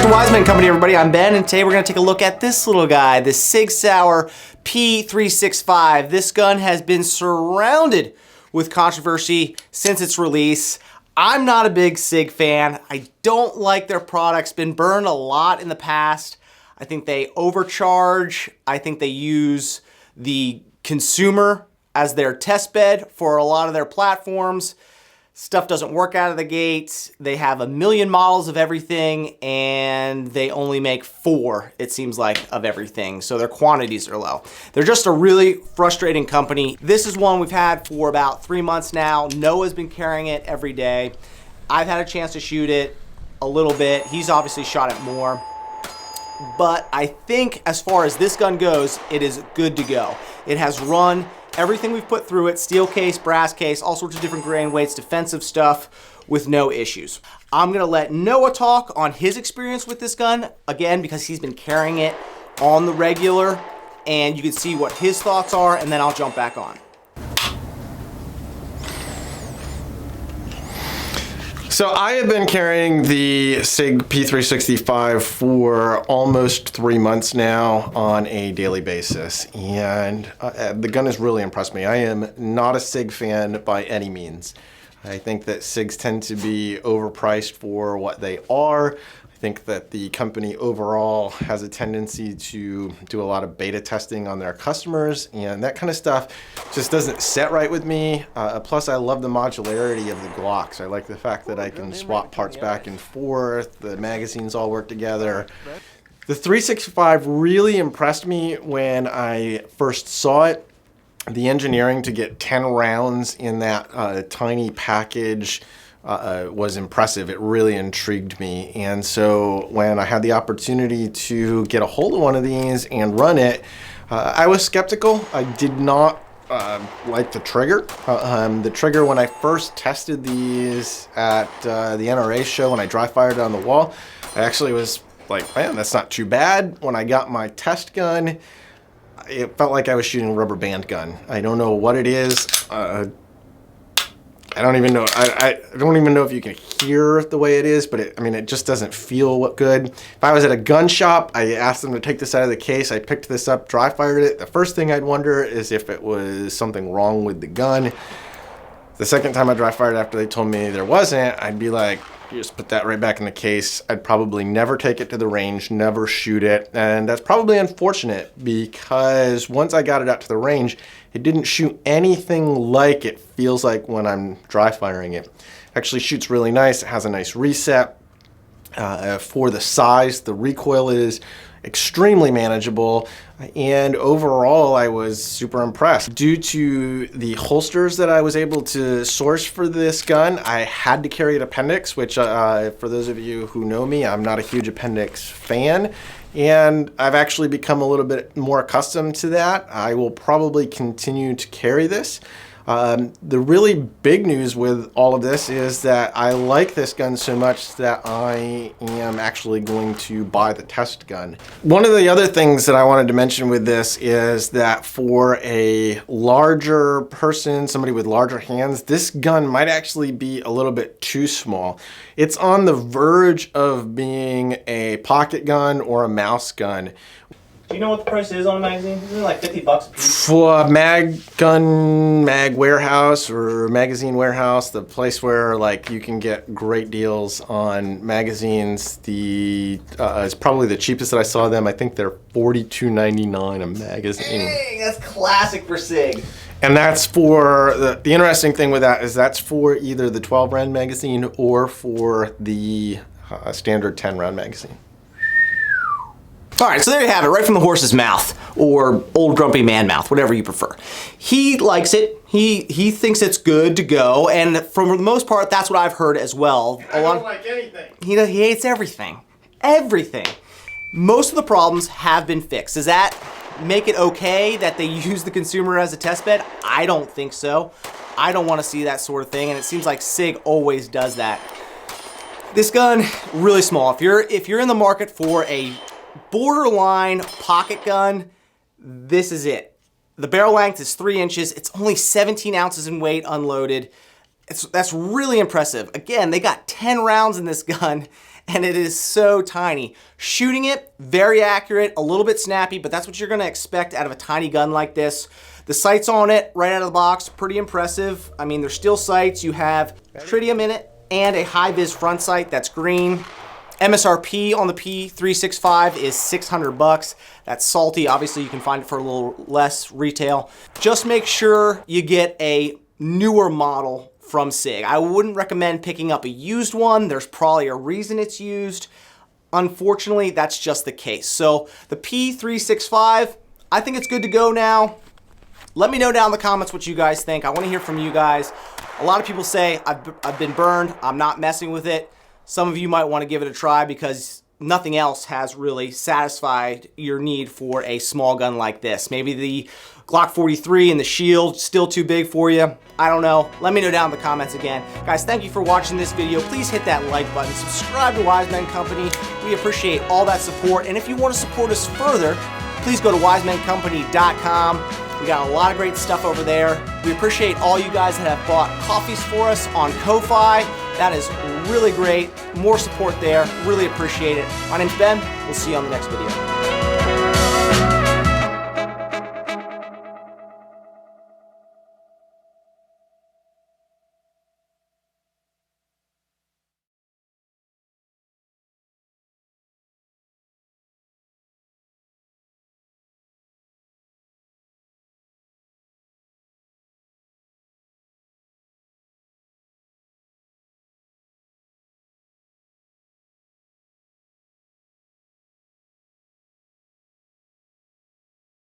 to Wiseman Company, everybody. I'm Ben, and today we're going to take a look at this little guy, the Sig Sauer P365. This gun has been surrounded with controversy since its release. I'm not a big Sig fan. I don't like their products. Been burned a lot in the past. I think they overcharge. I think they use the consumer as their test bed for a lot of their platforms. Stuff doesn't work out of the gate. They have a million models of everything, and they only make 4, it seems like, of everything. So their quantities are low. They're just a really frustrating company. This is one we've had for about 3 months now. Noah's been carrying it every day. I've had a chance to shoot it a little bit. He's obviously shot it more. But I think as far as this gun goes, it is good to go. It has run everything we've put through it, steel case, brass case, all sorts of different grain weights, defensive stuff with no issues. I'm gonna let Noah talk on his experience with this gun, again, because he's been carrying it on the regular, and you can see what his thoughts are, and then I'll jump back on. So I have been carrying the Sig P365 for almost 3 months now on a daily basis, and the gun has really impressed me. I am not a Sig fan by any means. I think that Sigs tend to be overpriced for what they are. I think that the company overall has a tendency to do a lot of beta testing on their customers, and that kind of stuff just doesn't set right with me. Plus, I love the modularity of the Glocks. I like the fact that I can swap parts back and forth. The magazines all work together. The 365 really impressed me when I first saw it. The engineering to get 10 rounds in that tiny package was impressive. It really intrigued me. And so when I had the opportunity to get a hold of one of these and run it, I was skeptical. I did not like the trigger. The trigger, when I first tested these at the NRA show, when I dry fired it on the wall, I actually was like, man, that's not too bad. When I got my test gun, it felt like I was shooting a rubber band gun. I don't know what it is. I don't even know. I don't even know if you can hear the way it is, but it just doesn't feel good. If I was at a gun shop, I asked them to take this out of the case. I picked this up, dry fired it. The first thing I'd wonder is if it was something wrong with the gun. The second time I dry fired after they told me there wasn't, I'd be like, you just put that right back in the case. I'd probably never take it to the range, never shoot it. And that's probably unfortunate because once I got it out to the range, it didn't shoot anything like it feels like when I'm dry firing it. It actually shoots really nice. It has a nice reset. For the size, the recoil is extremely manageable, and overall I was super impressed. Due to the holsters that I was able to source for this gun, I had to carry an appendix, which for those of you who know me, I'm not a huge appendix fan, and I've actually become a little bit more accustomed to that. I will probably continue to carry this. The really big news with all of this is that I like this gun so much that I am actually going to buy the test gun. One of the other things that I wanted to mention with this is that for a larger person, somebody with larger hands, this gun might actually be a little bit too small. It's on the verge of being a pocket gun or a mouse gun. Do you know what the price is on a magazine? Isn't it like 50 bucks a piece? For a mag warehouse or magazine warehouse, the place where like you can get great deals on magazines, it's probably the cheapest that I saw them. I think they're $42.99 a magazine. Dang, that's classic for Sig. And that's for, the interesting thing with that is that's for either the 12 round magazine or for the standard 10 round magazine. All right, so there you have it, right from the horse's mouth, or old grumpy man mouth, whatever you prefer. He likes it. He thinks it's good to go, and for the most part, that's what I've heard as well. I don't like anything. He hates everything. Everything. Most of the problems have been fixed. Does that make it okay that they use the consumer as a test bed? I don't think so. I don't want to see that sort of thing, and it seems like Sig always does that. This gun, really small. If you're in the market for a borderline pocket gun, this is it. The barrel length is 3 inches. It's only 17 ounces in weight unloaded. That's really impressive. Again, they got 10 rounds in this gun, and it is so tiny. Shooting it, very accurate, a little bit snappy, but that's what you're gonna expect out of a tiny gun like this. The sights on it, right out of the box, pretty impressive. I mean, they're steel sights. You have tritium in it and a high-vis front sight that's green. MSRP on the P365 is 600 bucks. That's salty. Obviously, you can find it for a little less retail. Just make sure you get a newer model from Sig. I wouldn't recommend picking up a used one. There's probably a reason it's used. Unfortunately, that's just the case. So the P365, I think it's good to go now. Let me know down in the comments what you guys think. I want to hear from you guys. A lot of people say, I've been burned. I'm not messing with it. Some of you might want to give it a try because nothing else has really satisfied your need for a small gun like this. Maybe the Glock 43 and the Shield still too big for you. I don't know. Let me know down in the comments again. Guys, thank you for watching this video. Please hit that like button. Subscribe to Wise Men Company. We appreciate all that support. And if you want to support us further, please go to wisemencompany.com. We got a lot of great stuff over there. We appreciate all you guys that have bought coffees for us on Ko-Fi. That is really great. More support there. Really appreciate it. My name's Ben. We'll see you on the next video.